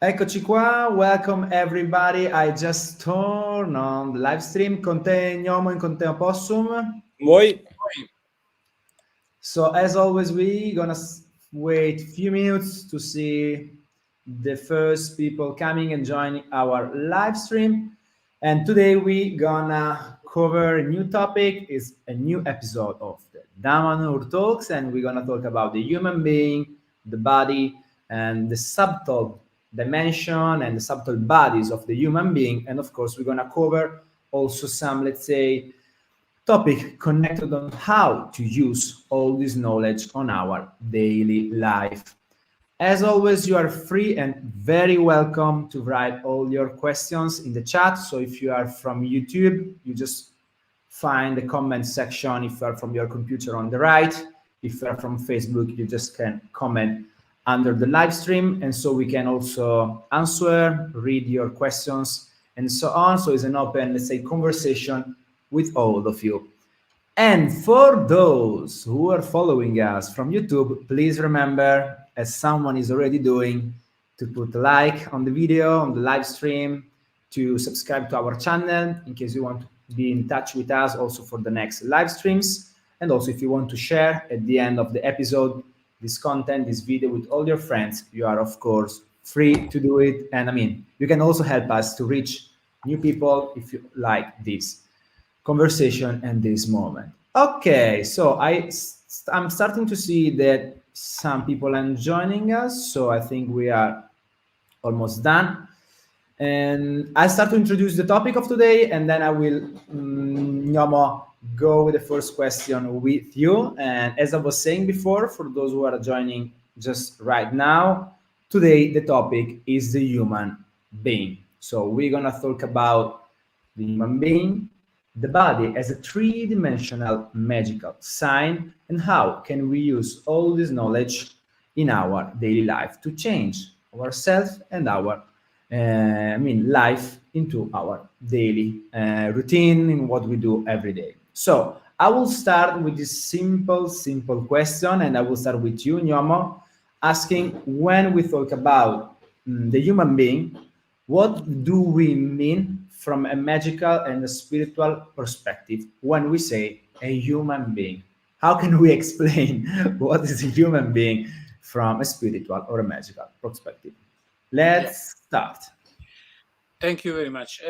Eccoci qua, welcome everybody. I just turned on the live stream. Con te Gnomo and con te Opossum. Voi? So as always, we gonna wait a few minutes to see the first people coming and joining our live stream. And today we gonna cover a new topic. It's a new episode of the Damanhur Talks, and we're gonna talk about the human being, the body, and the subtle dimension and the subtle bodies of the human being. And of course, we're gonna cover also some, let's say, topic connected on how to use all this knowledge on our daily life. As always, you are free and very welcome to write all your questions in the chat. So if you are from YouTube, you just find the comment section. If you are from your computer on the right, if you are from Facebook, you just can comment under the live stream. And so we can also answer, read your questions, and so on. So it's an open, let's say, conversation with all of you. And for those who are following us from YouTube, please remember, as someone is already doing, to put a like on the video, on the live stream, to subscribe to our channel in case you want to be in touch with us also for the next live streams. And also if you want to share at the end of the episode this content, this video with all your friends, you are of course free to do it. And I mean, you can also help us to reach new people if you like this conversation and this moment. Okay, so I'm starting to see that some people are joining us, so I think we are almost done. And I start to introduce the topic of today, and then I will, Gnomo, go with the first question with you. And as I was saying before, for those who are joining just right now, today the topic is the human being. So we're gonna talk about the human being, the body as a three-dimensional magical sign, and how can we use all this knowledge in our daily life to change ourselves and our life into our daily routine in what we do every day. So I will start with this simple question, and I will start with you, Gnomo, asking, when we talk about the human being, what do we mean from a magical and a spiritual perspective when we say a human being? How can we explain what is a human being from a spiritual or a magical perspective? Let's start. Thank you very much.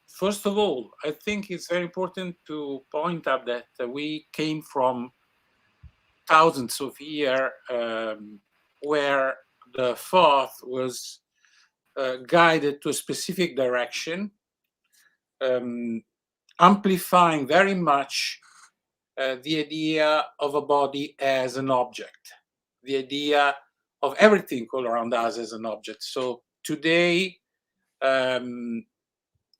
First of all, I think it's very important to point out that we came from thousands of years where the thought was guided to a specific direction, amplifying very much the idea of a body as an object, the idea of everything all around us as an object. So today,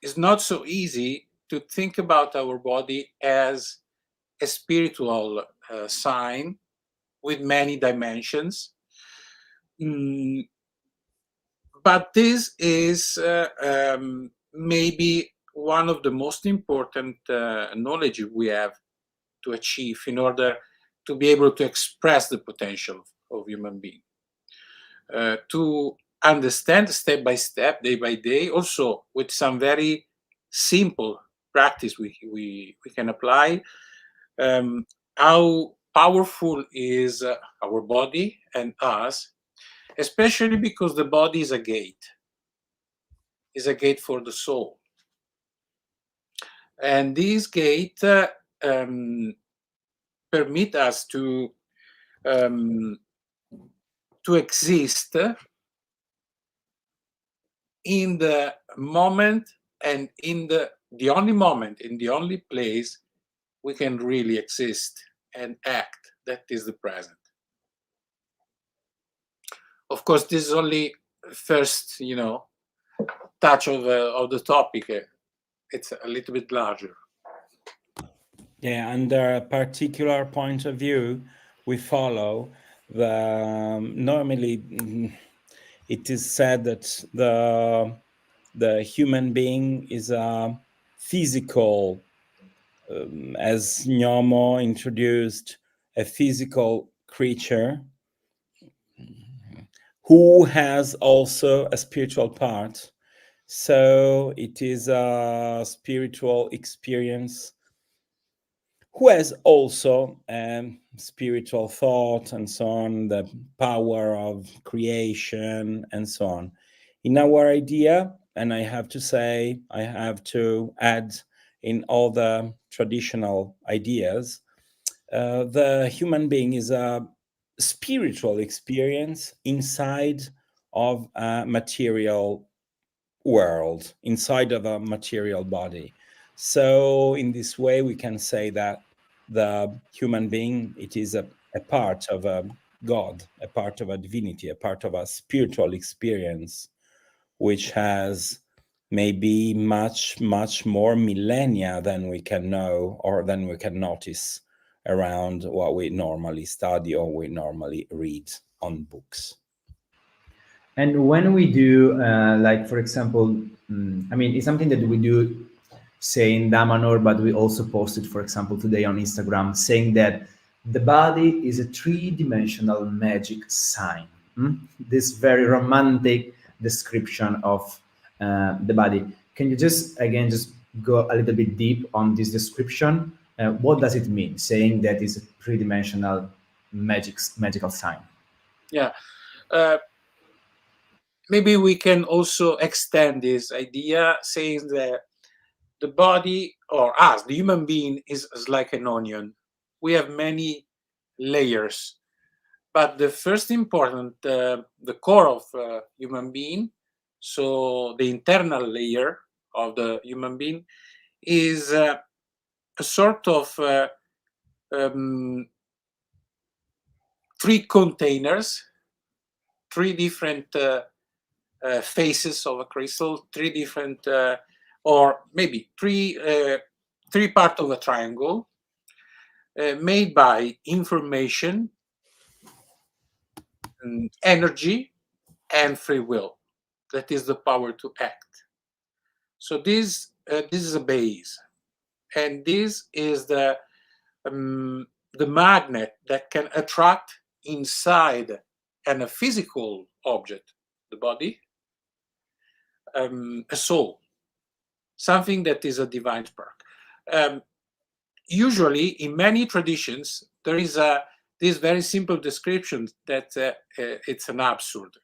it's not so easy to think about our body as a spiritual sign with many dimensions. But this is maybe one of the most important knowledge we have to achieve in order to be able to express the potential of human being. To understand step by step, day by day, also with some very simple practice we can apply, how powerful is our body and us, especially because the body is a gate for the soul. And this gate permit us to exist in the moment and in the only moment, in the only place we can really exist and act, that is the present. Of course, this is only first, touch of the topic. It's a little bit larger. Yeah, under a particular point of view, we follow normally it is said that the human being is a physical, as Gnomo introduced, a physical creature. who has also a spiritual part. So it is a spiritual experience who has also spiritual thought and so on, the power of creation and so on. In our idea, and I have to say, I have to add in all the traditional ideas, the human being is a spiritual experience inside of a material world, inside of a material body. So in this way, we can say that the human being, it is a part of a God, a part of a divinity, a part of a spiritual experience, which has maybe much, much more millennia than we can know or than we can notice around what we normally study or we normally read on books. And when we do, like for example, I mean, it's something that we do, say in Damanhur, but we also posted, for example, today on Instagram, saying that the body is a three-dimensional magic sign. This very romantic description of the body. Can you just again just go a little bit deep on this description? What does it mean, saying that it's a three-dimensional magical sign? Yeah. Maybe we can also extend this idea, saying that the body, or us, the human being, is like an onion. We have many layers, but the first important, the core of human being, so the internal layer of the human being, is a sort of three containers, three different faces of a crystal, three different, or maybe three part of a triangle, made by information, energy, and free will. That is the power to act. So this is a base, and this is the magnet that can attract inside a physical object, the body, a soul, something that is a divine spark. Usually, in many traditions, there is this very simple description that it's an absurd,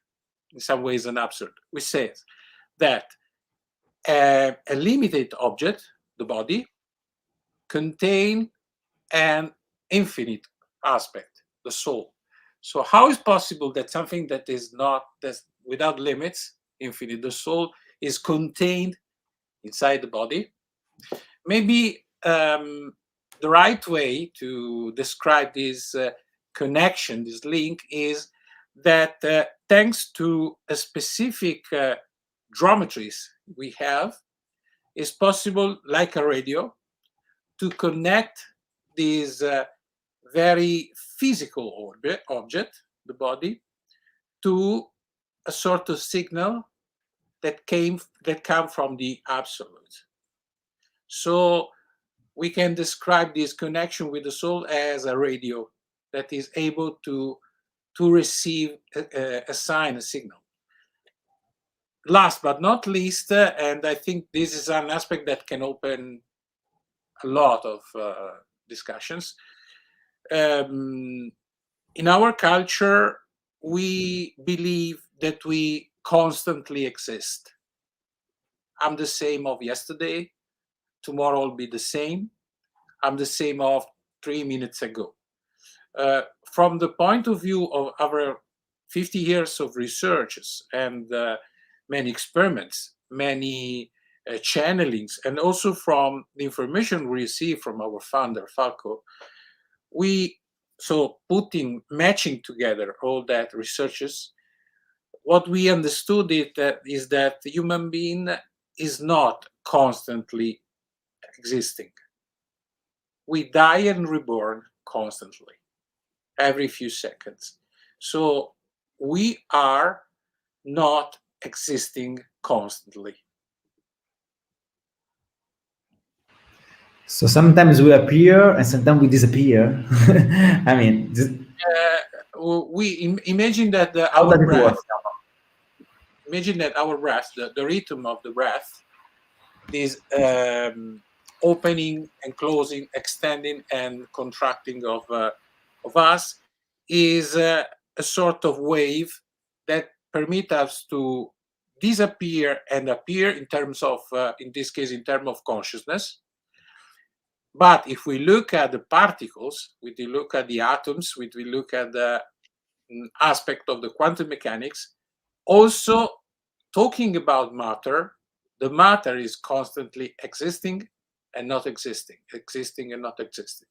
in some ways an absurd, which says that a limited object, the body, contain an infinite aspect, the soul. So how is possible that something that is not, that's without limits, infinite, the soul, is contained inside the body? Maybe the right way to describe this connection, this link, is that thanks to a specific geometries we have, it's possible, like a radio, to connect this very physical object, the body, to a sort of signal that come from the absolute. So we can describe this connection with the soul as a radio that is able to receive a sign, a signal. Last but not least, and I think this is an aspect that can open a lot of discussions. In our culture, we believe that we constantly exist. I'm the same of yesterday. Tomorrow will be the same. I'm the same of 3 minutes ago. From the point of view of our 50 years of researches and many experiments, many channelings, and also from the information we receive from our founder, Falco, matching together all that researches, what we understood is that the human being is not constantly existing. We die and reborn constantly, every few seconds. So we are not existing constantly. So sometimes we appear and sometimes we disappear. I mean, we imagine that How our does it breath, work? imagine that our breath, the rhythm of the breath, this opening and closing, extending and contracting of us, is a sort of wave that permit us to disappear and appear in terms of, in this case, in terms of consciousness. But if we look at the particles, if we look at the atoms, if we look at the aspect of the quantum mechanics, also talking about matter, the matter is constantly existing and not existing, existing and not existing.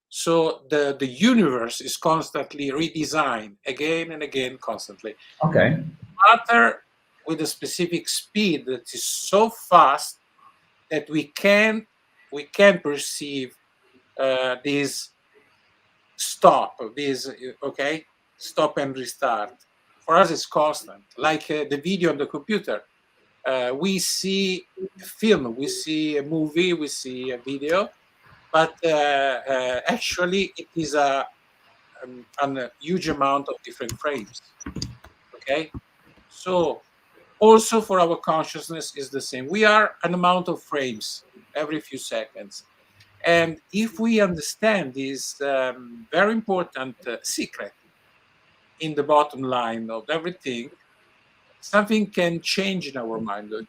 So the universe is constantly redesigned again and again, constantly. Okay. Matter with a specific speed that is so fast that we can perceive this stop, this stop and restart. For us, it's constant, like the video on the computer. We see a film, we see a movie, we see a video, but actually it is a huge amount of different frames. Okay, so also for our consciousness is the same. We are an amount of frames every few seconds, and if we understand this very important secret in the bottom line of everything, something can change in our mind. A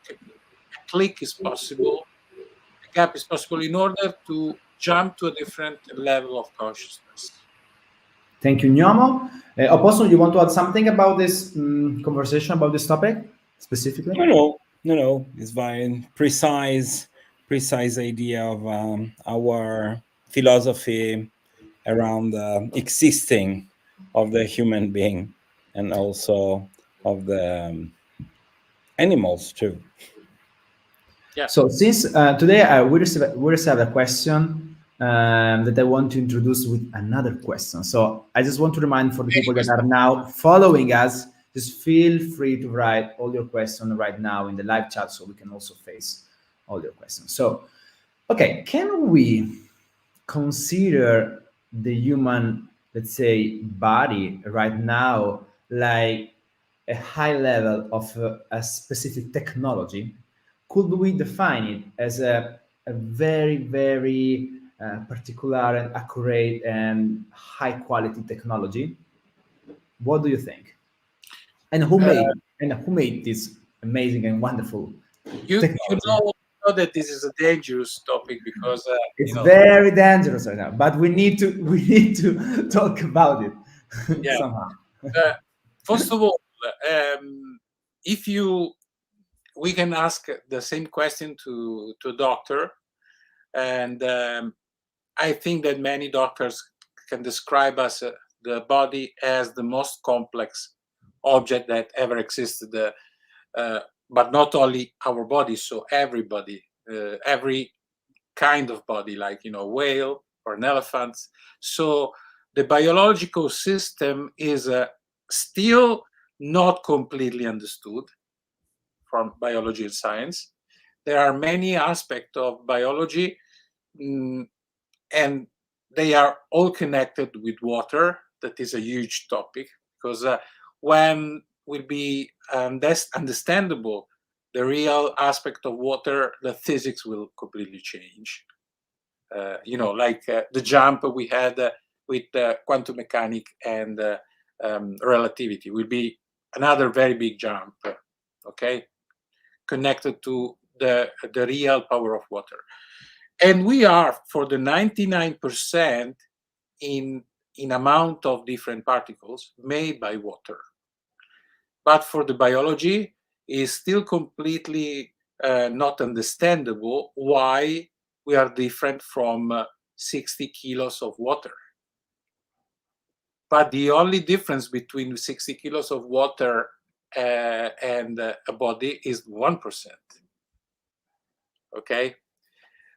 click is possible, a gap is possible in order to jump to a different level of consciousness. Thank you, Gnomo. Opossum, you want to add something about this conversation about this topic specifically? No. It's very precise idea of our philosophy around existing of the human being and also of the animals too. Yeah. So since today we receive a question that I want to introduce with another question. So I just want to remind for the people that are now following us, just feel free to write all your questions right now in the live chat so we can also face all your questions. So, okay, can we consider the human, let's say, body right now like a high level of a specific technology? Could we define it as a very, very particular and accurate and high quality technology? What do you think? And who made this amazing and wonderful You technology? know that this is a dangerous topic because It's very dangerous right now, but we need to talk about it yeah. somehow. First of all, if we can ask the same question to a doctor, and I think that many doctors can describe us the body as the most complex object that ever existed, but not only our body, so everybody, every kind of body, like whale or an elephant. So the biological system is still not completely understood from biology and science. There are many aspects of biology, and they are all connected with water. That is a huge topic because when will be understandable the real aspect of water, the physics will completely change. Like the jump we had with quantum mechanics and relativity will be another very big jump, okay, connected to the real power of water. And we are for the 99% in amount of different particles made by water. But for the biology, is still completely not understandable why we are different from 60 kilos of water. But the only difference between 60 kilos of water and a body is 1%. Okay?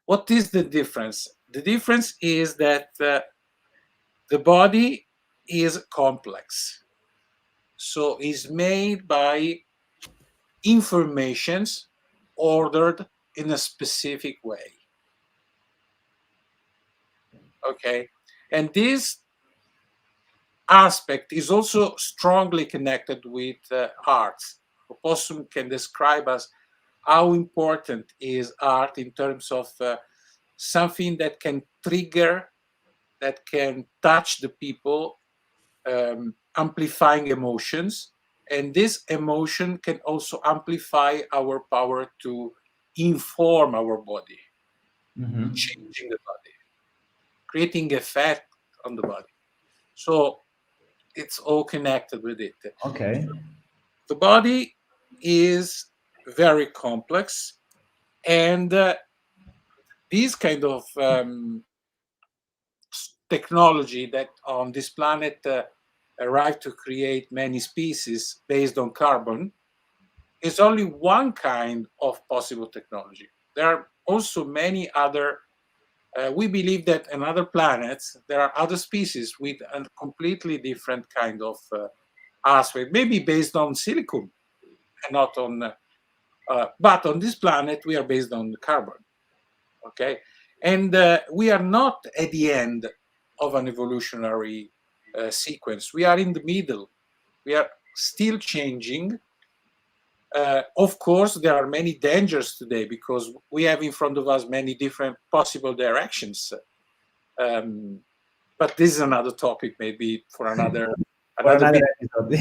What is the difference? The difference is that the body is complex. So it's made by informations ordered in a specific way. Okay? And this aspect is also strongly connected with arts. Opossum can describe us how important is art in terms of something that can trigger, that can touch the people, amplifying emotions. And this emotion can also amplify our power to inform our body, changing the body, creating effect on the body. So it's all connected with it. Okay. The body is very complex, and this kind of technology that on this planet arrived to create many species based on carbon is only one kind of possible technology. There are also many other. We believe that on other planets there are other species with a completely different kind of aspect, maybe based on silicon and not on. But on this planet we are based on carbon. Okay, and we are not at the end of an evolutionary sequence. We are in the middle. We are still changing. Of course, there are many dangers today because we have in front of us many different possible directions. But this is another topic, maybe for another For another bit. episode.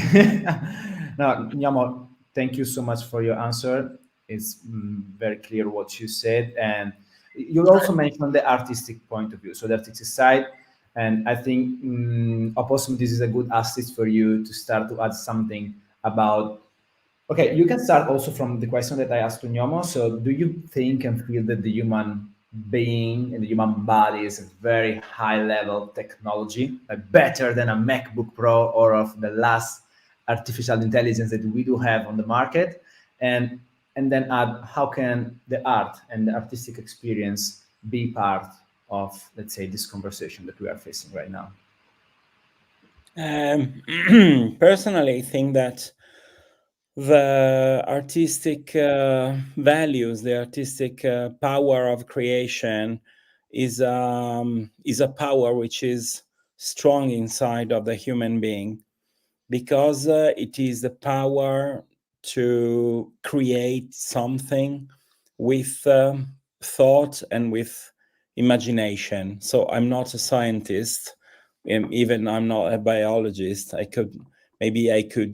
No, Gnomo, thank you so much for your answer. It's very clear what you said, and you also mentioned the artistic point of view, so the artistic side. And I think Opossum, this is a good assist for you to start to add something about. Okay, you can start also from the question that I asked to Nyomo. So, do you think and feel that the human being and the human body is a very high level technology, like better than a MacBook Pro or of the last artificial intelligence that we do have on the market? And then add, how can the art and the artistic experience be part of, let's say, this conversation that we are facing right now? Personally, I think that the artistic values, the artistic power of creation is a power which is strong inside of the human being, because it is the power to create something with thought and with imagination. So I'm not a scientist, even I'm not a biologist. I could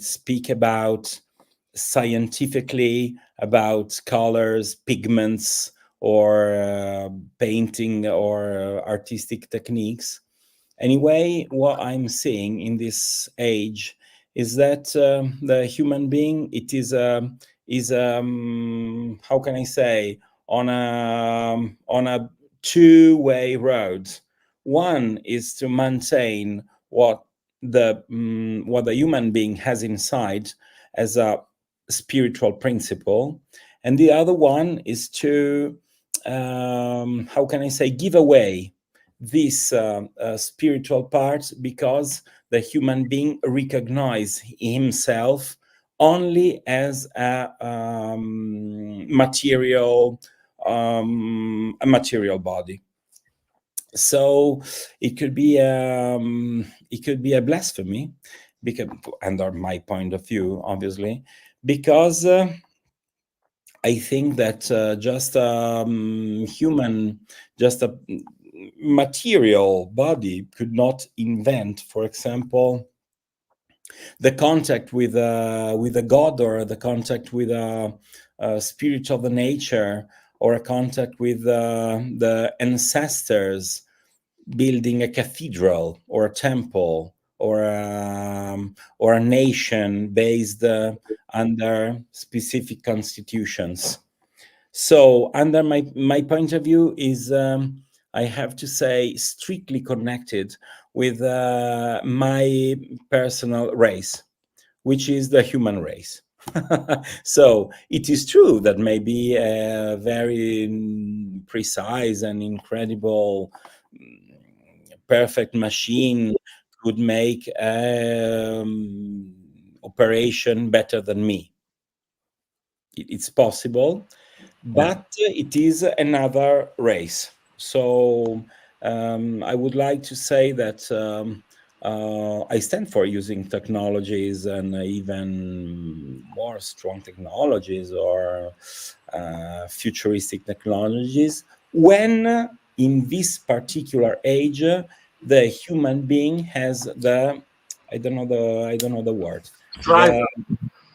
speak about scientifically about colors, pigments, or painting or artistic techniques. Anyway, what I'm seeing in this age is that the human being, it is how can I say, on a two-way road. One is to maintain what the human being has inside as a spiritual principle, and the other one is to how can I say, give away this spiritual part, because the human being recognize himself only as a material body. So it could be a blasphemy, because, under my point of view, obviously, because I think that just a material body could not invent, for example, the contact with a god, or the contact with a spirit of the nature, or a contact with the ancestors, building a cathedral or a temple, or a nation based under specific constitutions. So, under my point of view, is I have to say, strictly connected with my personal race, which is the human race. So it is true that maybe a very precise and incredible, perfect machine could make operation better than me. It's possible, but it is another race. So I would like to say that I stand for using technologies and even more strong technologies or futuristic technologies when in this particular age the human being has the I don't know the word, Driver,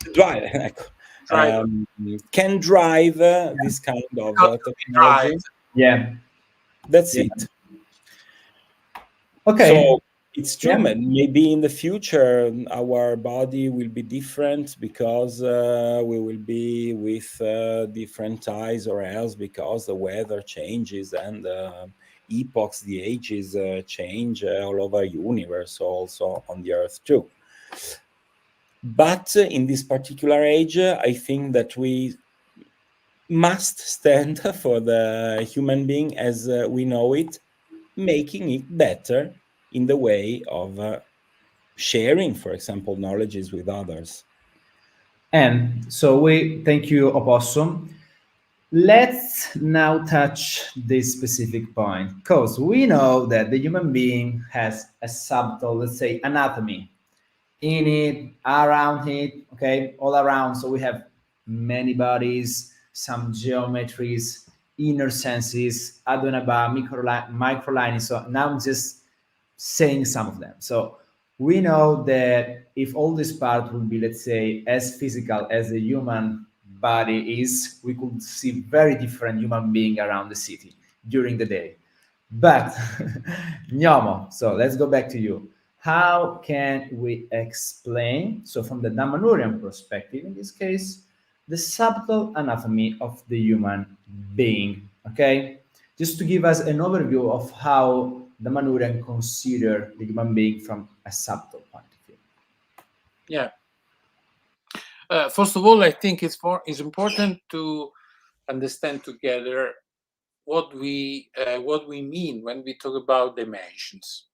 the drive driver. can drive this kind of Got to be technology. Yeah. That's Yeah. it. Okay. So it's true, Yeah. man. Maybe in the future our body will be different because we will be with different eyes, or else because the weather changes and epochs, the ages change all over universe, also on the Earth too. But in this particular age, I think that we must stand for the human being as we know it, making it better in the way of sharing, for example, knowledges with others. And so we thank you, Opossum. Let's now touch this specific point because we know that the human being has a subtle, let's say, anatomy in it, around it, okay, all around. So we have many bodies, some geometries, inner senses, AdonajBa, microlines. So now I'm just saying some of them. So we know that if all these parts would be, let's say, as physical as the human body is, we could see very different human being around the city during the day. But Gnomo, so let's go back to you. How can we explain, so from the Damanhurian perspective in this case, the subtle anatomy of the human being? Okay, just to give us an overview of how the Damanhurian consider the human being from a subtle point of view. Yeah. First of all, I think it's important to understand together what we mean when we talk about dimensions.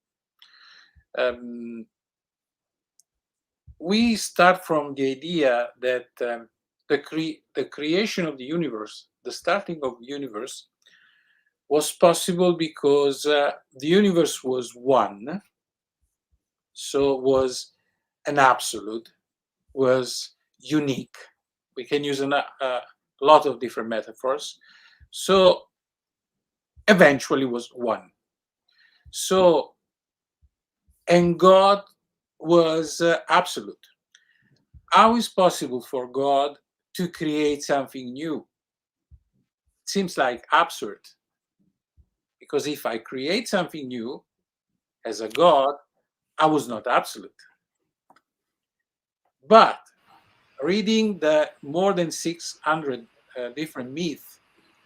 We start from the idea that the creation of the universe, the starting of the universe, was possible because the universe was one, so was an absolute, was unique. We can use a lot of different metaphors. So eventually was one. So, and God was absolute. How is possible for God to create something new? It seems like absurd. Because if I create something new as a God, I was not absolute. But reading the more than 600 different myths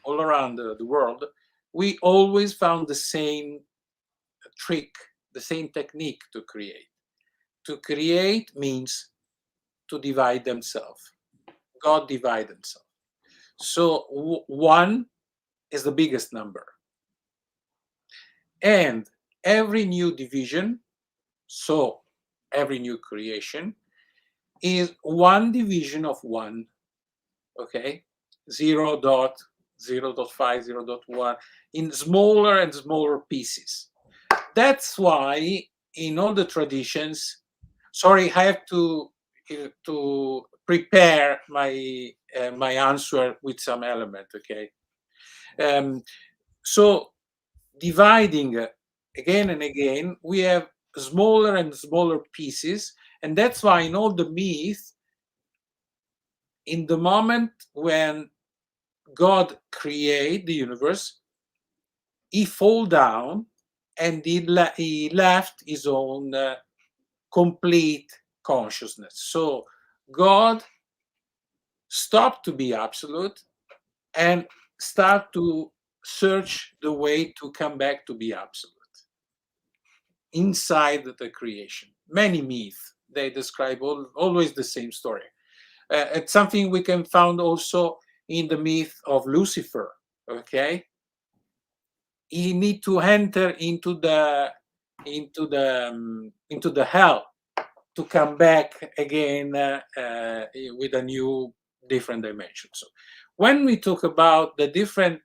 all around the world, we always found the same trick, the same technique to create. To create means to divide themselves. God divide themselves. So one is the biggest number. And every new division, so every new creation, is one division of one, okay? 0.0.5, 0.1, in smaller and smaller pieces. That's why in all the traditions, sorry, I have to prepare my my answer with some element, okay? So dividing again and again, we have smaller and smaller pieces, and that's why in all the myths, in the moment when God create the universe, he fall down and he left his own complete consciousness. So God stopped to be absolute and start to search the way to come back to be absolute inside the creation. Many myths, they describe always the same story. It's something we can find also in the myth of Lucifer. Okay, he need to enter into the hell to come back again with a new different dimension. So when we talk about the different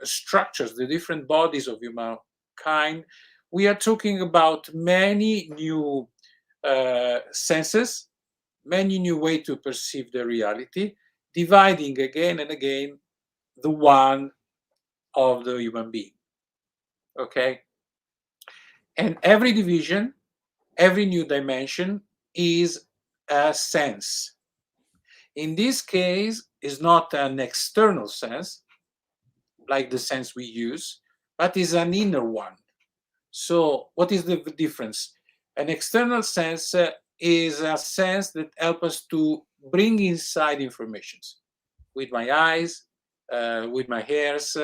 structures, the different bodies of humankind, we are talking about many new senses, many new ways to perceive the reality, dividing again and again the one of the human being. Okay? And every division, every new dimension is a sense. In this case, is not an external sense, like the sense we use, but is an inner one. So what is the difference? An external sense is a sense that helps us to bring inside informations. With my eyes, with my hairs,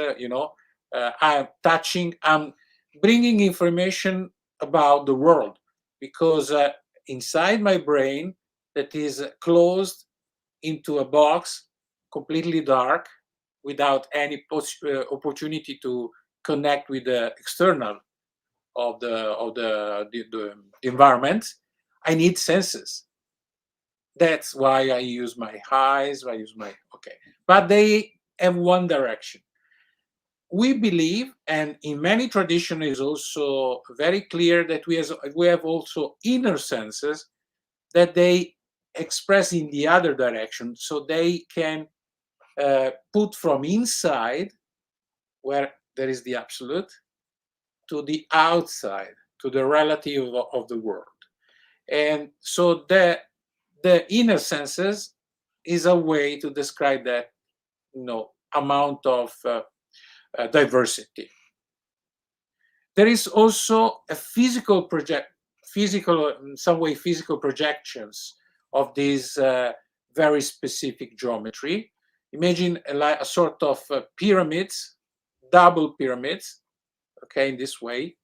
I'm touching, I'm bringing information about the world, because inside my brain that is closed into a box, completely dark, without any opportunity to connect with the external of the environment, I need senses. That's why I use my eyes, I use my, okay. But they have one direction. We believe, and in many traditions is also very clear, that we have also inner senses that they express in the other direction, so they can put from inside, where there is the absolute, to the outside, to the relative of the world. And so the inner senses is a way to describe that, amount of diversity. There is also a physical in some way, physical projections of these very specific geometry. Imagine a sort of pyramids, double pyramids, okay, in this way.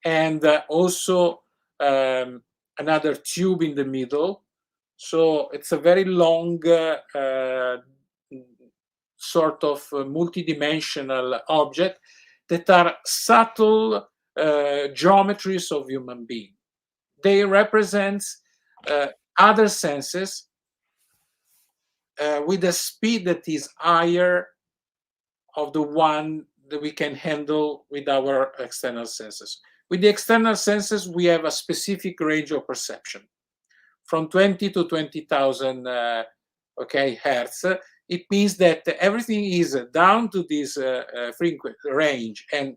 And also another tube in the middle. So it's a very long sort of multidimensional object that are subtle geometries of human being. They represent other senses with a speed that is higher of the one that we can handle with our external senses. With the external senses, we have a specific range of perception, from 20 to 20,000 hertz. It means that everything is down to this frequency range, and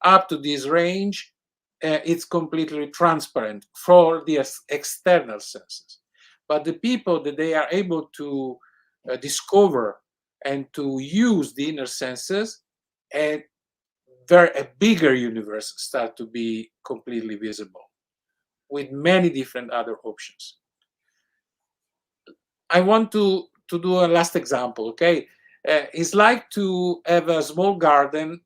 up to this range, it's completely transparent for the external senses. But the people that they are able to discover and to use the inner senses, and a bigger universe start to be completely visible with many different other options. I want to do a last example, okay? It's like to have a small garden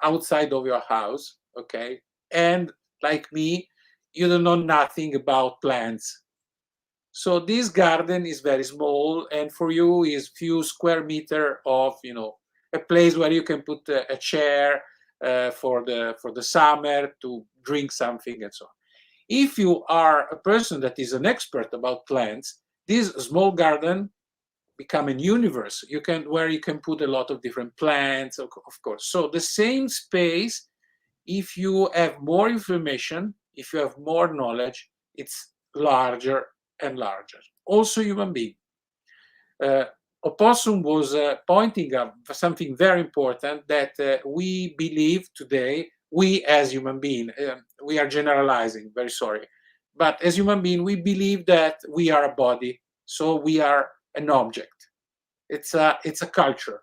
outside of your house, okay? And like me, you don't know nothing about plants. So this garden is very small, and for you is few square meter of, a place where you can put a chair for the summer to drink something and so on. If you are a person that is an expert about plants, this small garden become a universe. Where you can put a lot of different plants, of course. So the same space, if you have more information, if you have more knowledge, it's larger and larger. Also human being. Opossum was pointing up something very important, that we believe today, we as human being, we are generalizing, very sorry, but as human being, we believe that we are a body, so we are an object. It's a culture,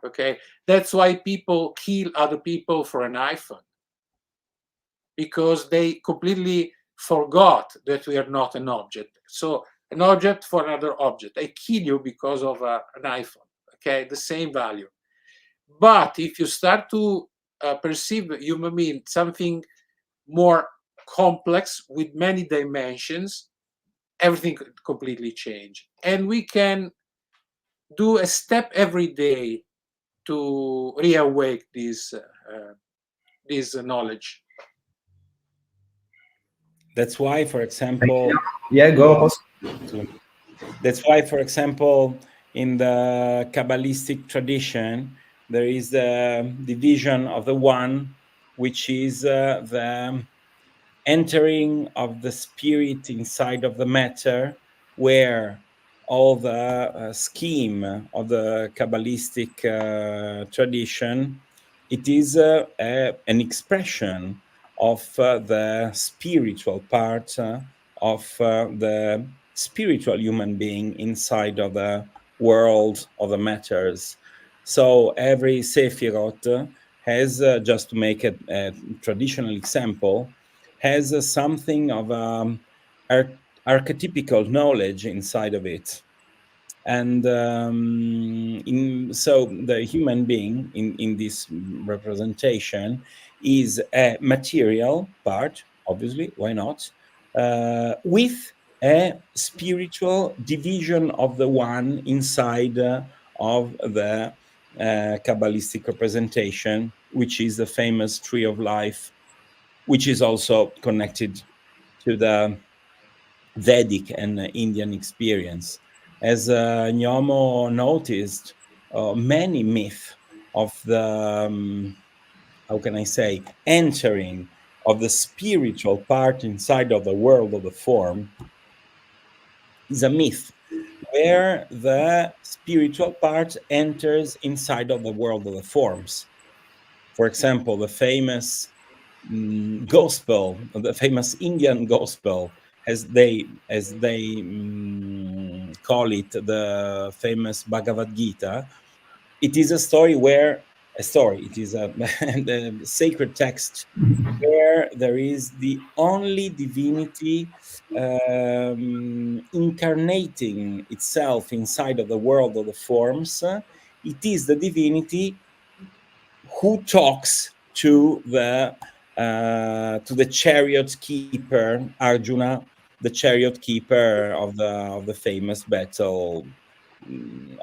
okay? That's why people kill other people for an iPhone, because they completely forgot that we are not an object. So an object for another object. I kill you because of an iPhone, okay? The same value. But if you start to perceive human being something more complex with many dimensions, everything could completely change. And we can do a step every day to reawake this knowledge. That's why, for example, go. That's why, for example, in the Kabbalistic tradition, there is the division of the one which is the entering of the spirit inside of the matter, where all the scheme of the Kabbalistic tradition, it is an expression of the spiritual part of the spiritual human being inside of the world of the matters. So every Sephirot has, just to make a traditional example, has something of archetypical knowledge inside of it. And so the human being in this representation is a material part, obviously, why not, with a spiritual division of the one inside of the Kabbalistic representation, which is the famous tree of life, which is also connected to the Vedic and Indian experience. As Gnomo noticed, many myths of the, how can I say, entering of the spiritual part inside of the world of the form is a myth where the spiritual part enters inside of the world of the forms. For example, the famous gospel, the famous Indian gospel, as they call it, the famous Bhagavad Gita. It is a story where it is a the sacred text where there is the only divinity incarnating itself inside of the world of the forms. It is the divinity who talks to the chariot keeper Arjuna, the chariot keeper of the famous battle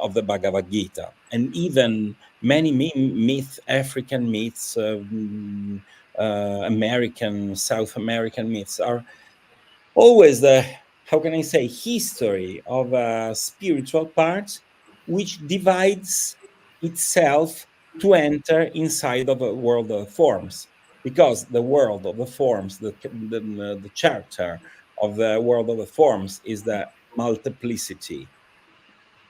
of the Bhagavad Gita, and even many African myths, American, South American myths are always the, how can I say, history of a spiritual part which divides itself to enter inside of a world of forms, because the world of the forms, the character of the world of the forms is the multiplicity,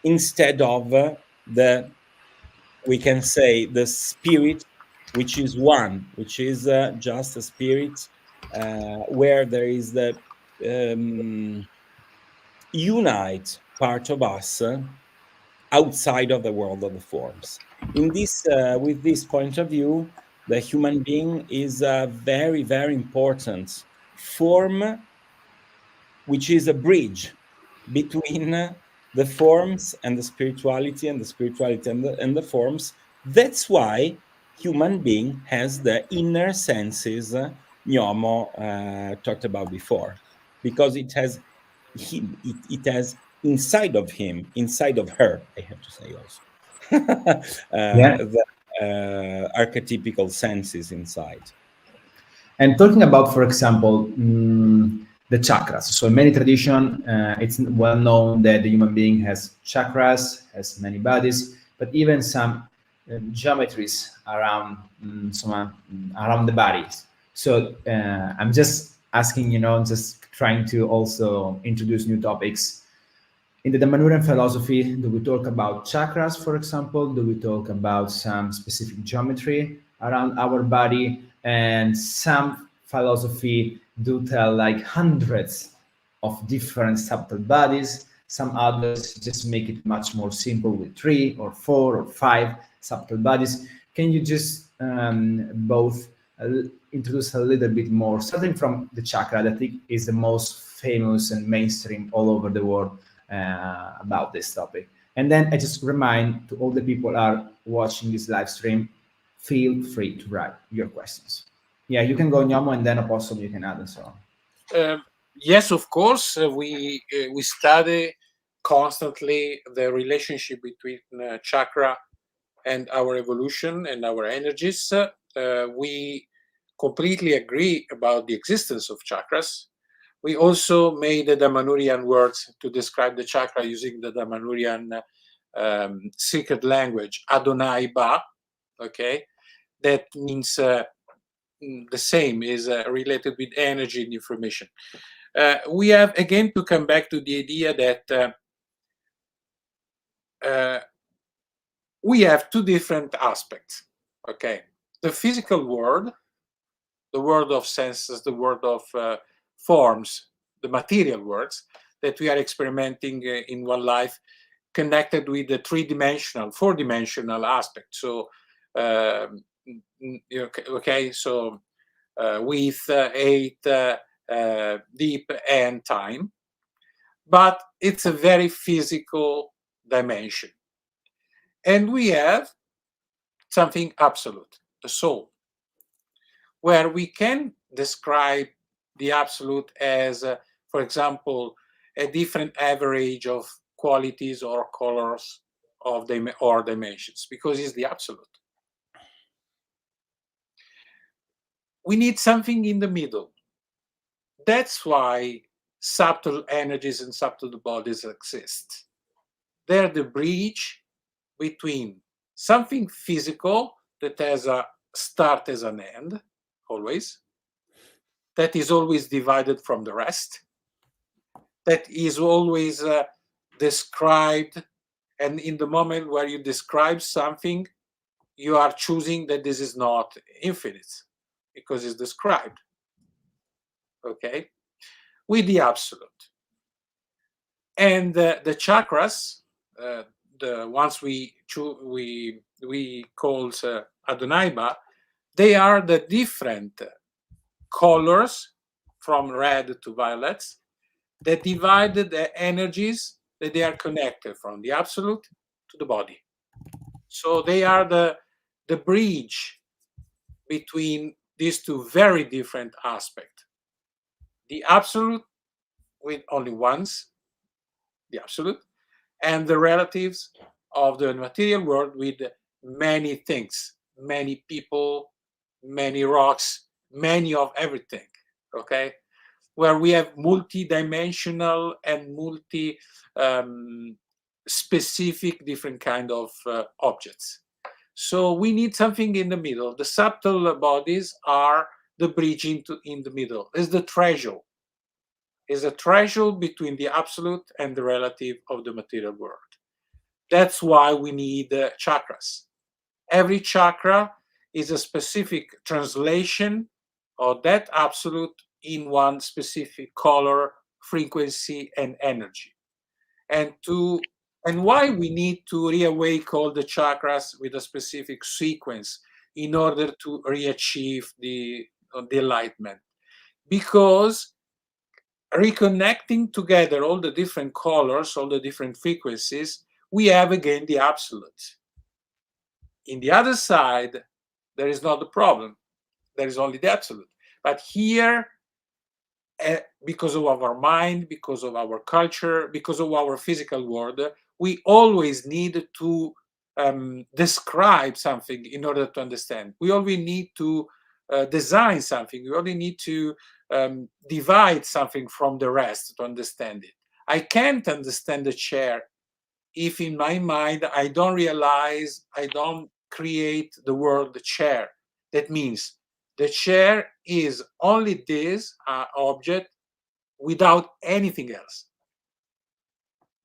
instead of the, we can say, the spirit, which is one, which is just a spirit where there is the unite part of us outside of the world of the forms. In this, with this point of view, the human being is a very, very important form, which is a bridge between the forms and the spirituality, and the spirituality and the forms. That's why human being has the inner senses Gnomo talked about before, because it has it has inside of him, inside of her, I have to say also, Yeah. the archetypical senses inside. And talking about, for example, the chakras. So in many tradition, it's well known that the human being has chakras, has many bodies, but even some geometries around around the bodies. So I'm just asking, just trying to also introduce new topics. In the Damanhurian philosophy, do we talk about chakras, for example? Do we talk about some specific geometry around our body? And some philosophy do tell like hundreds of different subtle bodies. Some others just make it much more simple with 3 or 4 or 5 subtle bodies. Can you just both introduce a little bit more, starting from the chakra that I think is the most famous and mainstream all over the world about this topic? And then I just remind to all the people are watching this live stream, feel free to write your questions. Yeah, you can go Gnomo, and then Opossum you can add and so on. Yes, of course. We study constantly the relationship between chakra and our evolution and our energies. We completely agree about the existence of chakras. We also made the Damanhurian words to describe the chakra using the Damanhurian secret language, AdonajBa. Okay, that means the same, is related with energy and information. We have again to come back to the idea that we have two different aspects. Okay, the physical world, the world of senses, the world of forms, the material worlds that we are experimenting in one life, connected with the three-dimensional, four-dimensional aspect. So, okay, so width, height, deep, and time. But it's a very physical dimension. And we have something absolute, the soul, where we can describe the absolute as, for example, a different average of qualities or colors of or dimensions, because it's the absolute. We need something in the middle. That's why subtle energies and subtle bodies exist. They're the bridge between something physical that has a start as an end, always, that is always divided from the rest, that is always described, and in the moment where you describe something, you are choosing that this is not infinite because it's described, okay, with the absolute. And the chakras, the ones we call AdonajBa, they are the different colors from red to violets that divide the energies that they are connected from the absolute to the body. So they are the bridge between these two very different aspects. The absolute with only ones, the absolute, and the relatives of the material world with many things, many people, many rocks, many of everything, okay? Where we have multi-dimensional and multi-specific different kind of objects. So we need something in the middle. The subtle bodies are the bridge in the middle. Is the threshold. Is a threshold between the absolute and the relative of the material world. That's why we need chakras. Every chakra is a specific translation of that absolute in one specific color, frequency, and energy. And why we need to reawake all the chakras with a specific sequence in order to re-achieve the enlightenment. Because reconnecting together all the different colors, all the different frequencies, we have again the absolute. In the other side, there is not the problem. There is only the absolute. But here, because of our mind, because of our culture, because of our physical world, we always need to describe something in order to understand. We always need to design something. We only need to divide something from the rest to understand it. I can't understand the chair if in my mind I don't realize, I don't create the word the chair. That means the chair is only this object without anything else.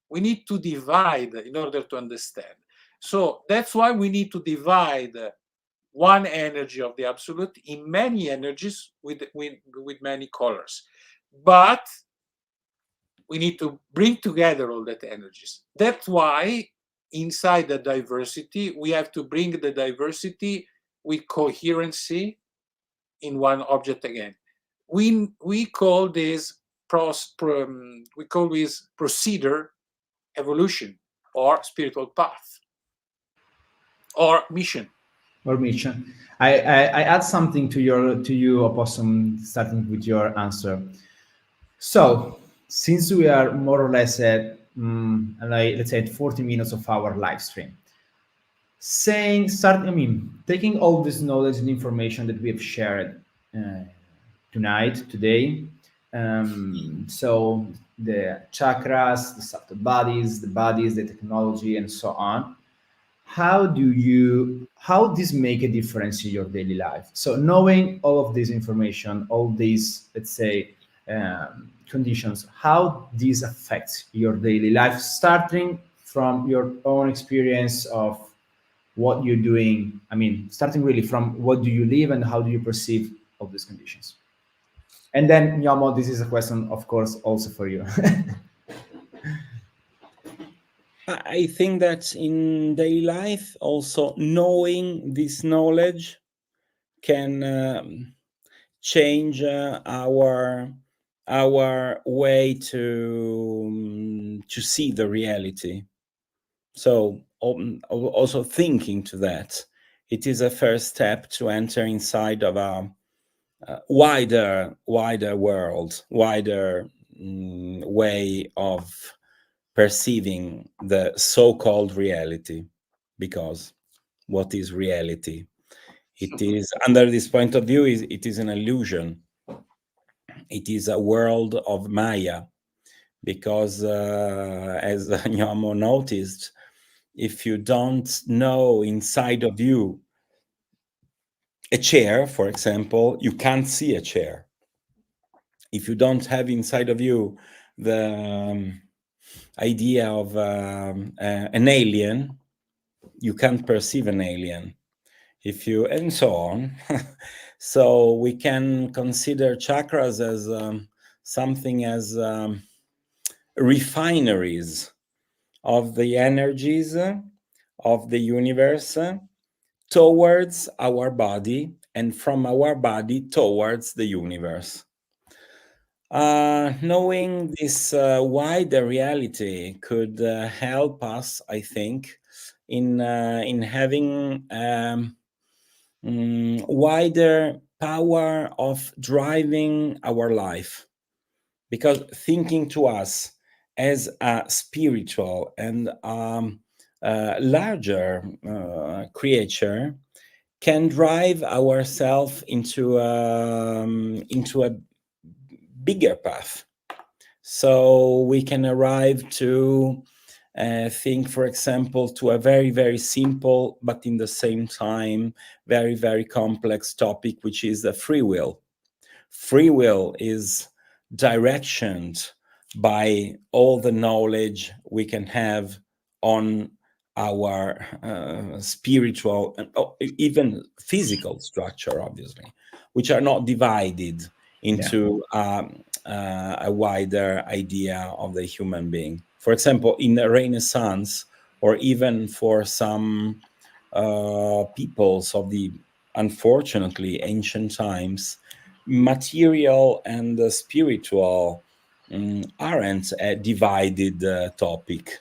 We need to divide in order to understand. So that's why we need to divide one energy of the absolute in many energies with many colors. But we need to bring together all that energies. That's why inside the diversity, we have to bring the diversity with coherency in one object again. We call this procedure evolution or spiritual path or mission. Or mission. I add something to you, Opossum, starting with your answer. So, since we are more or less at let's say 40 minutes of our live stream, taking all this knowledge and information that we have shared today, so the chakras, the subtle bodies, the technology, and so on. how this make a difference in your daily life? So knowing all of this information, all these, let's say, conditions, how these affect your daily life, starting from your own experience of what you're doing. I mean, starting really from what do you live and how do you perceive all these conditions. And then, Nyomo, this is a question, of course, also for you. I think that in daily life, also knowing this knowledge can change our way to see the reality. So also thinking to that, it is a first step to enter inside of a wider world, wider way of perceiving the so-called reality. Because what is reality? It is, under this point of view, it is an illusion. It is a world of Maya, because as Gnomo noticed, if you don't know inside of you a chair, for example, you can't see a chair. If you don't have inside of you the idea of an alien, you can't perceive an alien. If you, and so on. So we can consider chakras as something as refineries of the energies of the universe towards our body, and from our body towards the universe. Knowing this wider reality could help us, I think, in having wider power of driving our life. Because thinking to us as a spiritual and larger creature can drive ourselves into a bigger path. So we can arrive to think, for example, to a very, very simple, but in the same time, very, very complex topic, which is the free will. Free will is directioned by all the knowledge we can have on our spiritual and even physical structure, obviously, which are not divided into a wider idea of the human being. For example, in the Renaissance, or even for some peoples of the unfortunately ancient times, material and spiritual aren't a divided topic.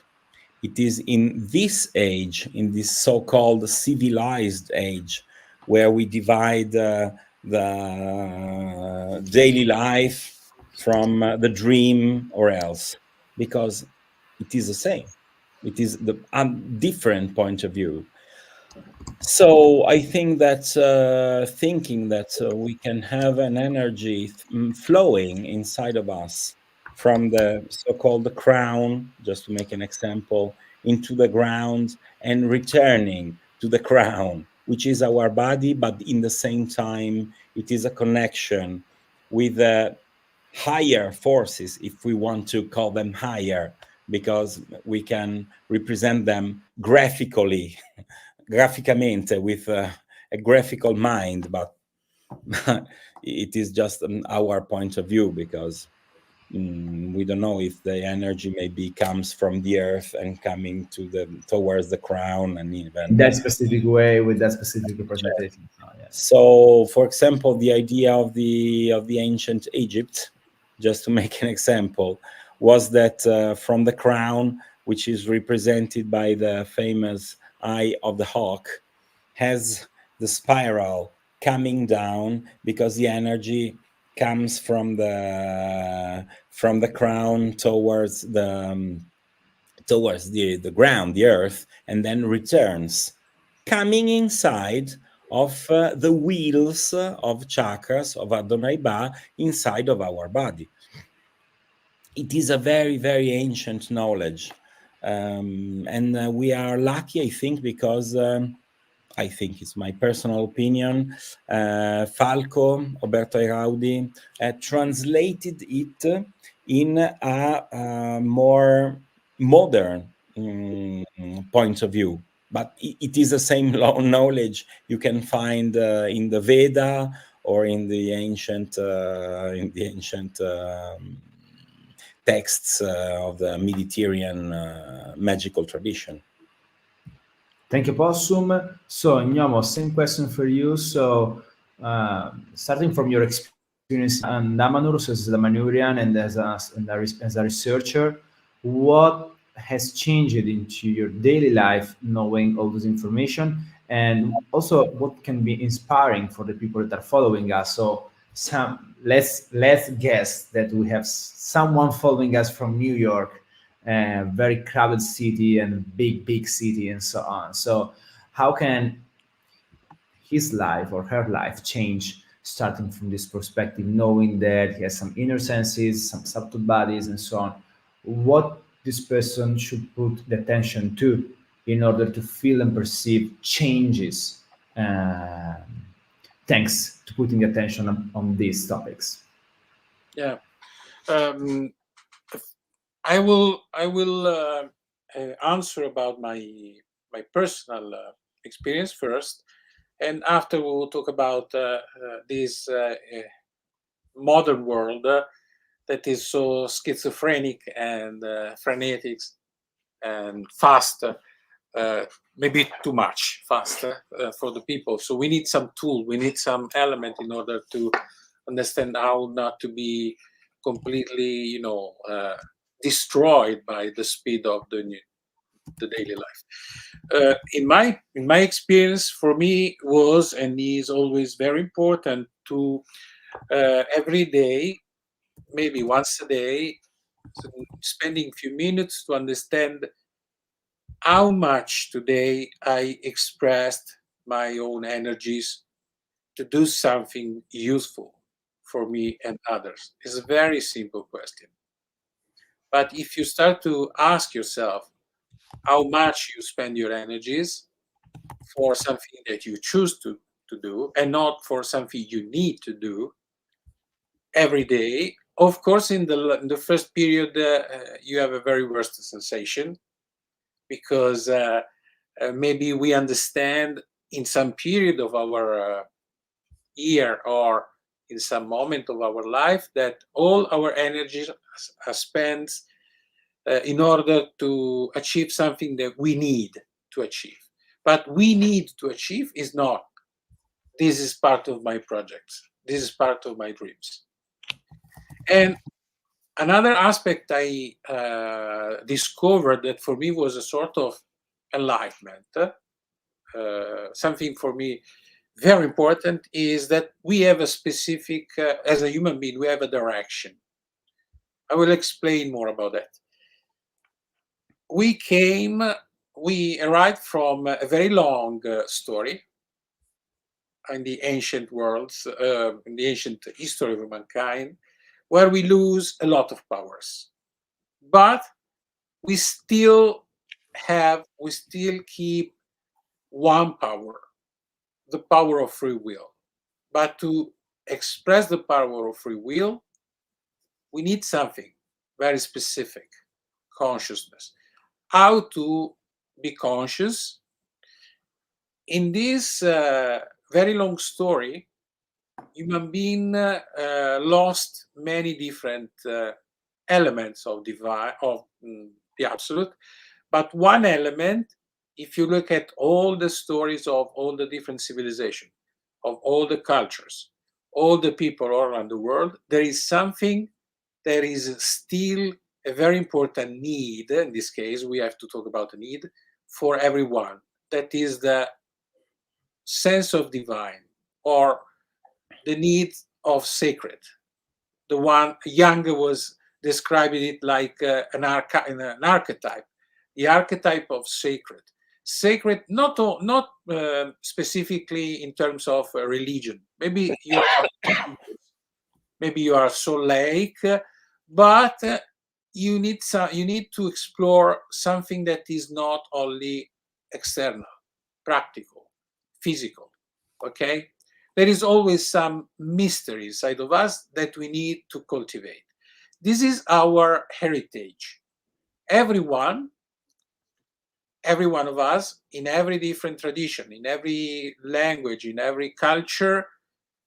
It is in this age, in this so-called civilized age, where we divide the daily life from the dream or else, because it is the same. It is the different point of view. So I think that thinking that we can have an energy flowing inside of us from the so-called the crown, just to make an example, into the ground and returning to the crown, which is our body, but in the same time, it is a connection with higher forces, if we want to call them higher, because we can represent them graphically graphicamente with a graphical mind, but it is just our point of view, because we don't know if the energy maybe comes from the earth and coming towards the crown, and even That specific way with that specific representation. Oh, yeah. So, for example, the idea of the ancient Egypt, just to make an example, was that from the crown, which is represented by the famous eye of the hawk, has the spiral coming down, because the energy comes from the crown towards the ground, the earth, and then returns, coming inside of the wheels of chakras of AdonajBa inside of our body. It is a very, very ancient knowledge. And we are lucky, I think, because I think it's my personal opinion, Falco, Roberto Eiraudi, translated it in a more modern point of view. But it is the same knowledge you can find in the Veda or in the ancient texts of the Mediterranean magical tradition. Thank you, Possum. So, Gnomo, same question for you. So, starting from your experience on Damanhur, so as a Damanhurian and as a researcher, what has changed into your daily life knowing all this information? And also, what can be inspiring for the people that are following us? So, let's guess that we have someone following us from New York, very crowded city and big city and so on. So how can his life or her life change starting from this perspective, knowing that he has some inner senses, some subtle bodies and so on? What this person should put the attention to in order to feel and perceive changes, uh, thanks to putting attention on these topics? Yeah. I will answer about my personal experience first, and after we will talk about this modern world that is so schizophrenic and frenetic and fast, maybe too much fast for the people. So we need some tool, we need some element in order to understand how not to be completely, destroyed by the speed of the daily life. In my experience, for me was and is always very important to every day, maybe once a day, spending a few minutes to understand how much today I expressed my own energies to do something useful for me and others. It's a very simple question. But if you start to ask yourself how much you spend your energies for something that you choose to do and not for something you need to do every day, of course, in the first period, you have a very worst sensation because maybe we understand in some period of our year or in some moment of our life that all our energies are spent in order to achieve something that we need to achieve. But we need to achieve is not, this is part of my projects, this is part of my dreams. And another aspect I discovered that for me was a sort of enlightenment, something for me very important, is that we have a specific, as a human being, we have a direction. I will explain more about that. We arrived from a very long story in the ancient worlds, in the ancient history of mankind, where we lose a lot of powers. But we still keep one power, the power of free will. But to express the power of free will, we need something very specific, consciousness. How to be conscious. In this very long story, human being lost many different elements of the absolute, but one element, if you look at all the stories of all the different civilizations, of all the cultures, all the people all around the world, there is something that is still a very important need. In this case, we have to talk about a need for everyone. That is the sense of divine, or the need of sacred. The one Jung was describing it like an archetype, the archetype of sacred. Sacred, not specifically in terms of religion. Maybe you are so laic, but you need to explore something that is not only external, practical, physical. Okay, there is always some mystery inside of us that we need to cultivate. This is our heritage. Every one of us, in every different tradition, in every language, in every culture,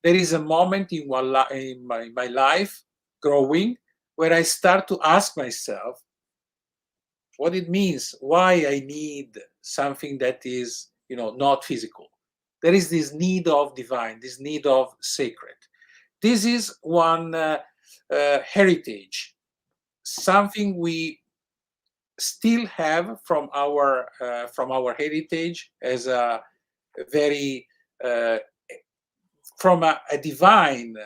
there is a moment in my life growing where I start to ask myself what it means, why I need something that is, not physical. There is this need of divine, this need of sacred. This is one heritage, something we still have from our heritage as a very from a divine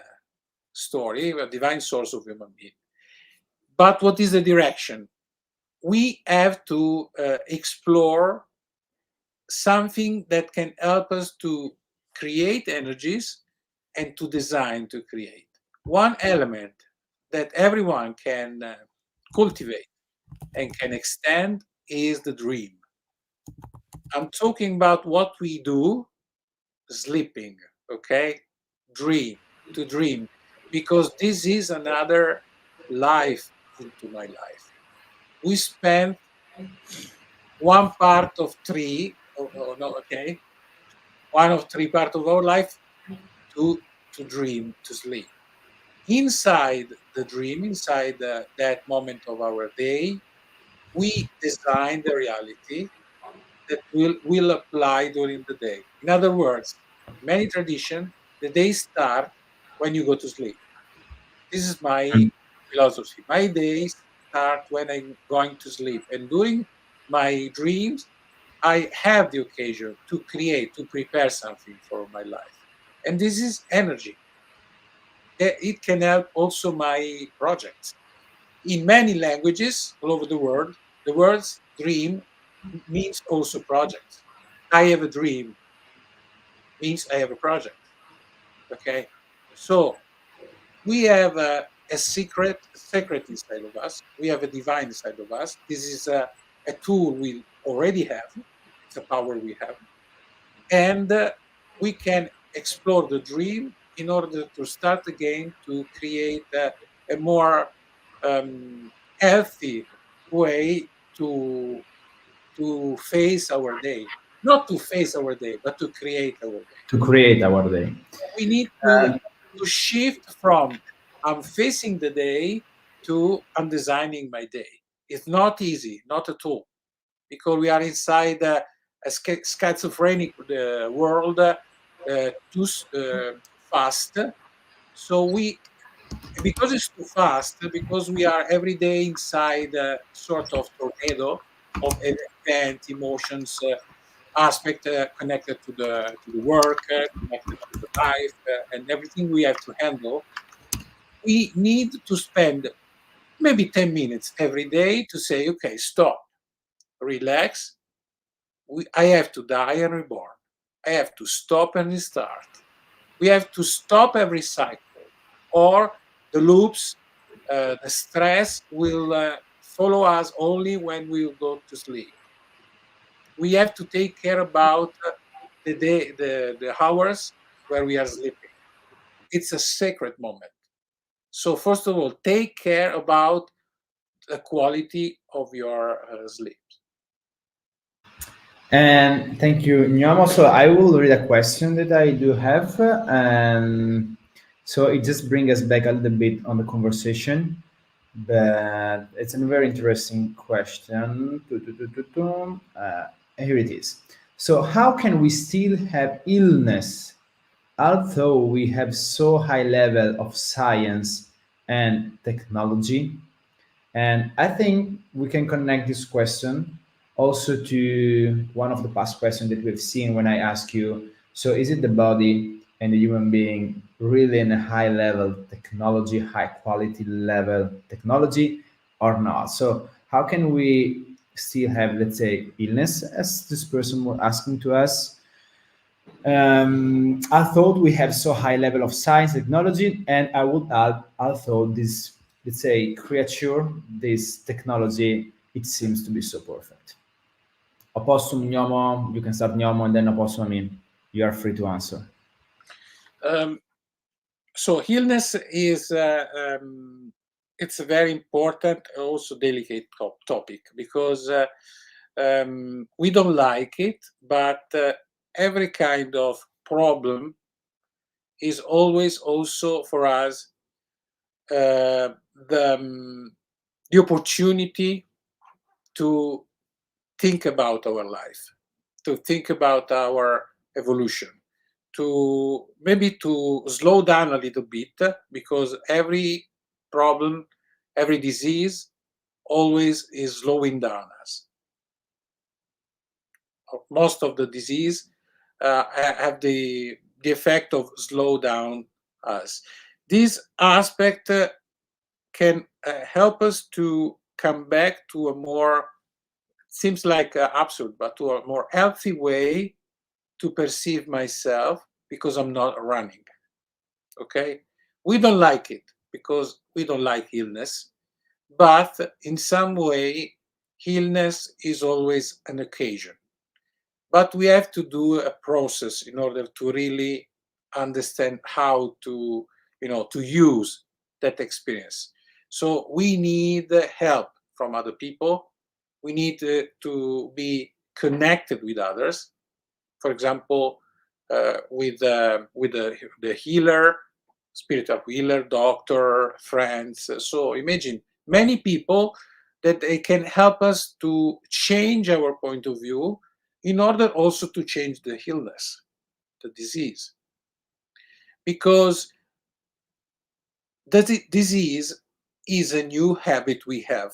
story, a divine source of human being. But what is the direction? We have to explore something that can help us to create energies and to design to create. One element that everyone can cultivate and can extend is the dream. I'm talking about what we do sleeping, okay? To dream, because this is another life into my life. We spend one part of three, no, okay, one of three part of our life to dream, to sleep. Inside the dream, inside that moment of our day, we design the reality that will apply during the day. In other words, many tradition, the day start when you go to sleep. This is my philosophy. My days start when I'm going to sleep, and during my dreams, I have the occasion to create, to prepare something for my life, and this is energy. It can help also my projects. In many languages all over the world, the words dream means also project. I have a dream means I have a project. Okay, so we have a secret inside of us. We have a divine inside of us. This is a tool we already have. It's a power we have, and we can explore the dream in order to start again to create a more healthy way to face our day. Not to face our day, but to create our day. To create our day. We need to shift from I'm facing the day to I'm designing my day. It's not easy, not at all, because we are inside a schizophrenic world, too fast. So because it's too fast, because we are every day inside a sort of tornado of event, emotions, aspect connected to the work, connected to the life, and everything we have to handle. We need to spend maybe 10 minutes every day to say, okay, stop, relax. I have to die and reborn. I have to stop and restart. We have to stop every cycle, or the loops, the stress will follow us only when we go to sleep. We have to take care about the day, the hours where we are sleeping. It's a sacred moment. So first of all, take care about the quality of your sleep. And thank you, Gnomo. So I will read a question that I do have. And so it just brings us back a little bit on the conversation, but it's a very interesting question. Here it is. So how can we still have illness although we have so high level of science and technology? And I think we can connect this question also to one of the past questions that we've seen when I ask you, so is it the body and the human being really in a high level technology, high quality level technology or not? So how can we still have, let's say, illness as this person was asking to us? I thought we have so high level of science technology, and I would add, I thought this let's say, creature, this technology, it seems to be so perfect. Opossum, Gnomo, you can start Gnomo, and then Opossum, I mean, you are free to answer. So illness is it's a very important, also delicate topic, because we don't like it, but every kind of problem is always also for us the opportunity to think about our life, to think about our evolution, to maybe to slow down a little bit, because every problem, every disease always is slowing down us. Most of the disease have the effect of slow down us. This aspect can help us to come back to a more, seems like absurd, but to a more healthy way to perceive myself, because I'm not running. Okay? We don't like it because we don't like illness, but in some way, illness is always an occasion. But we have to do a process in order to really understand how to, to use that experience. So we need help from other people. We need to be connected with others. For example, with the healer, spiritual healer, doctor, friends. So imagine many people that they can help us to change our point of view in order also to change the illness, the disease. Because the disease is a new habit we have.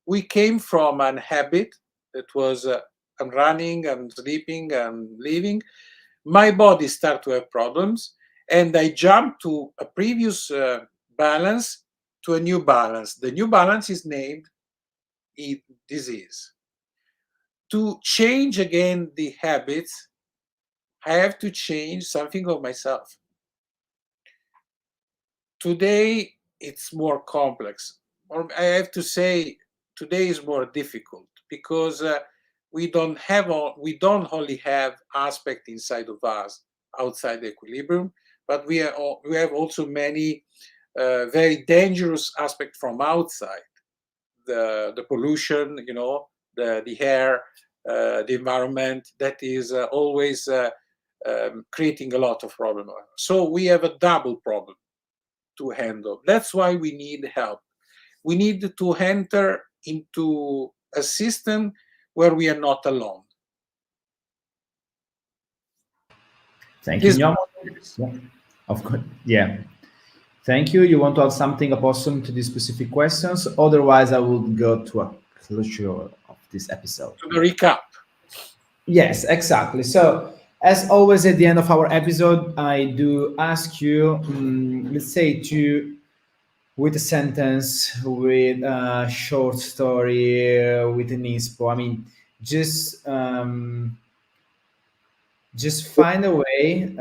We came from an habit that was I'm running, I'm sleeping, I'm living. My body started to have problems, and I jumped to a previous balance to a new balance. The new balance is named disease. To change again the habits, I have to change something of myself. Today, it's more complex. Or I have to say, today is more difficult, because we don't only have aspect inside of us outside the equilibrium, but we have also many very dangerous aspects from outside. The pollution, the air, the environment, that is always creating a lot of problem. So we have a double problem to handle. That's why we need help. We need to enter into a system where we are not alone. Thank you, Gnomo. Yeah, of course. Yeah. Thank you. You want to add something, Opossum, to these specific questions? Otherwise, I will go to a closure of this episode. To the recap. Yes, exactly. So, as always, at the end of our episode, I do ask you, let's say, to with a sentence, with a short story, with an inspo. I mean, just find a way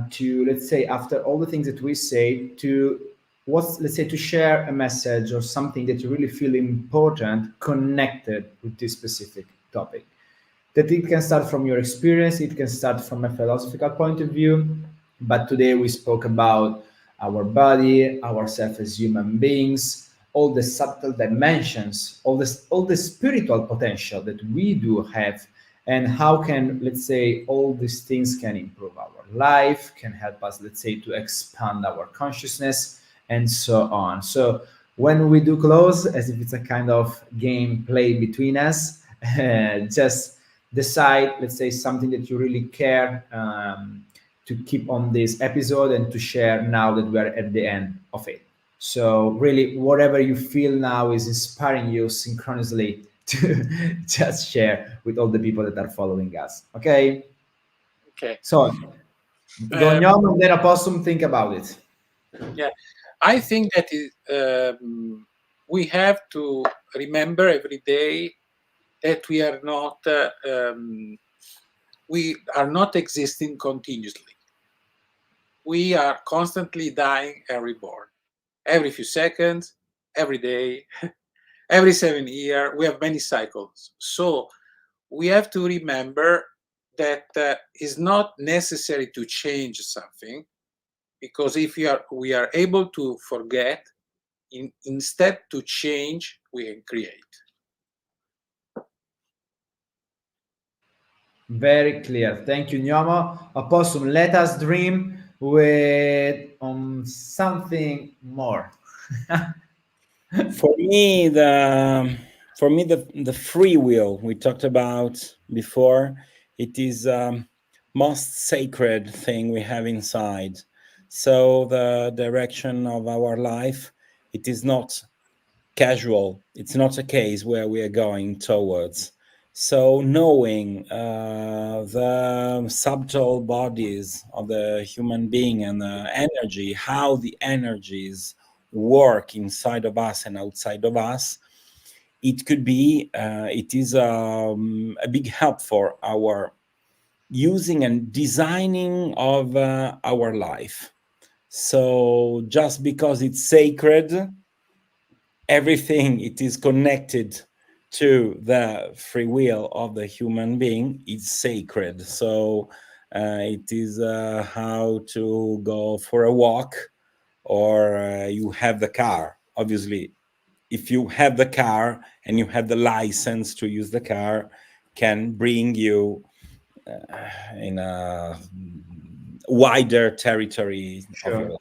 to, let's say, after all the things that we say, to let's say, to share a message or something that you really feel important connected with this specific topic. That it can start from your experience, it can start from a philosophical point of view, but today we spoke about our body, ourselves as human beings, all the subtle dimensions, all the spiritual potential that we do have, and how can, let's say, all these things can improve our life, can help us, let's say, to expand our consciousness, and so on. So when we do close, as if it's a kind of game play between us, just decide, let's say, something that you really care to keep on this episode and to share now that we are at the end of it. So really, whatever you feel now is inspiring you synchronously to just share with all the people that are following us. Okay. Okay. So go on, and then Opossum, think about it. Yeah, I think that we have to remember every day that we are not existing continuously. We are constantly dying and reborn. every few seconds, every day, every 7 years. We have many cycles. So we have to remember that it's not necessary to change something, because if we are able to forget, instead to change, we can create. Very clear. Thank you, Gnomo. Opossum, let us dream with something more. For me, the free will we talked about before, it is most sacred thing we have inside. So the direction of our life, it is not casual. It's not a case where we are going towards. So knowing the subtle bodies of the human being and the energy, how the energies work inside of us and outside of us, it could be, it is a big help for our using and designing of our life. So just because it's sacred, everything it is connected to the free will of the human being is sacred. So it is how to go for a walk, or you have the car. Obviously, if you have the car and you have the license to use the car, can bring you in a wider territory of your Sure. life.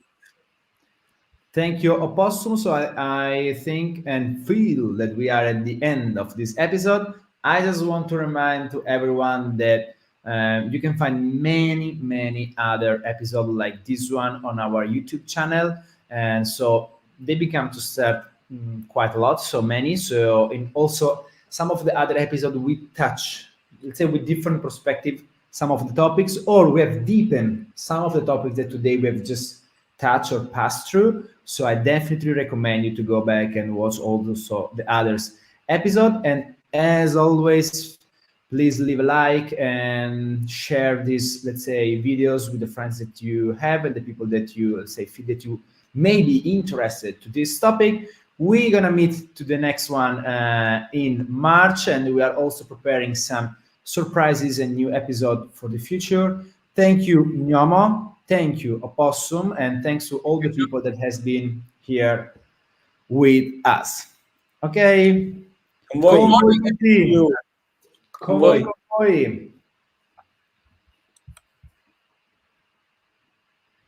Thank you, Opossum. So I think and feel that we are at the end of this episode. I just want to remind to everyone that you can find many, many other episodes like this one on our YouTube channel. And so they become to start quite a lot, so many. So in also some of the other episodes we touch, let's say with different perspective, some of the topics, or we have deepened some of the topics that today we have just touched or passed through. So I definitely recommend you to go back and watch also the others episode. And as always, please leave a like and share these, let's say, videos with the friends that you have and the people that you, let's say, feel that you may be interested to this topic. We're gonna meet to the next one in March, and we are also preparing some surprises and new episode for the future. Thank you, Gnomo. Thank you, Opossum, and thanks to all the people that has been here with us. Okay, Convoy, convoy thank tutti. you. Convoy, Convoy. convoy.